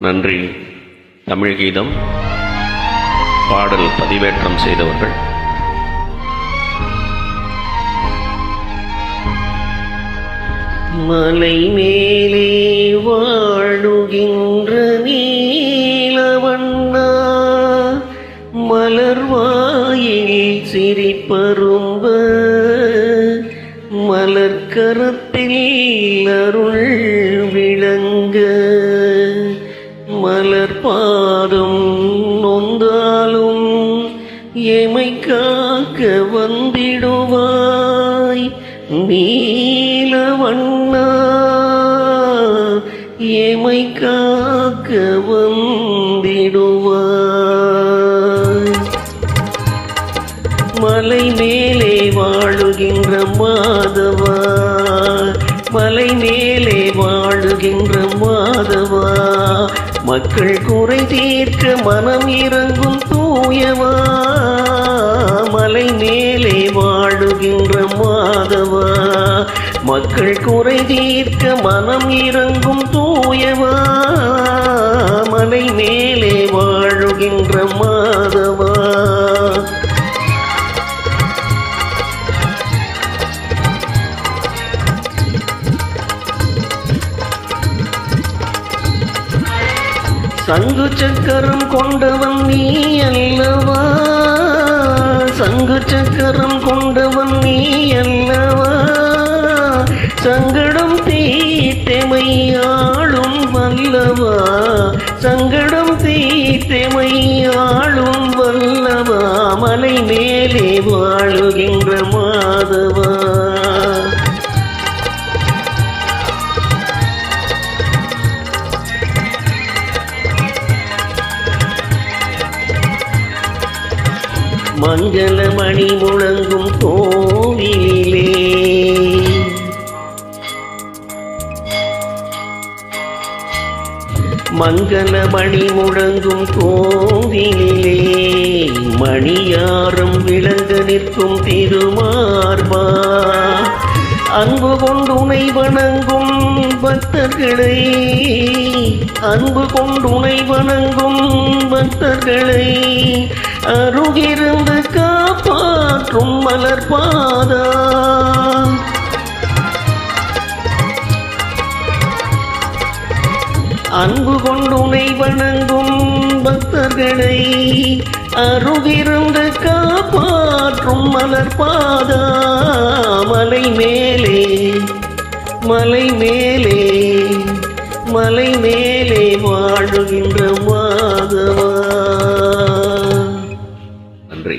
நன்றி. தமிழ் கீதம் பாடல் பதிவேற்றம் செய்தவர்கள் மலை மேலே வாழுகின்ற நீலவண்ணா, மலர்வாயில் சிரிப்பரும்ப, மலர்கரத்தில் அருள் விளங்க, மலர் பாதம் நொந்தாலும் எமை காக்க வந்திடுவாய் நீலவண்ணா, எமை காக்க வந்திடுவாய். மலை மேலே வாழுகின்ற மாதவா, மலை மேலே வாழுகின்ற மாதவா, மக்கள் குறை தீர்க்க மனம் இறங்கும் தூயவா, மலை மேலே வாழுகின்ற மாதவா, மக்கள் குறை தீர்க்க மனம் இறங்கும் தூயவா, மலை மேலே வாழுகின்ற மாதவா. சங்கு சக்கரம் கொண்டவன் நீ அல்லவா, சங்கு சக்கரம் கொண்டவன் நீ அல்லவா, சங்கடம் தீர்த்தெமை ஆளும் வல்லவா, சங்கடம் தீர்த்தெமை ஆளும் வல்லவா, மலை மேலே வாழுகின்ற மாதவா. மங்களமணி முழங்கும் கோவிலிலே, மங்களமணி முழங்கும் கோவிலிலே, மணியாரம் விளங்க நிற்கும் திருமார்பா, அன்பு கொண்டுனை வணங்கும் பக்தர்களை, அன்பு கொண்டுனை வணங்கும் பக்தர்களை அருகிருந்து காப்பாற்றும் மலர்பாதா, அன்பு கொண்டுனை வணங்கும் பக்தர்களை அருகிருந்து காப்பாற்றும் மலர்பாதா, மலை மேலே, மலை மேலே, மலை மேலே வாழுகின்ற மாதவா. நன்றி.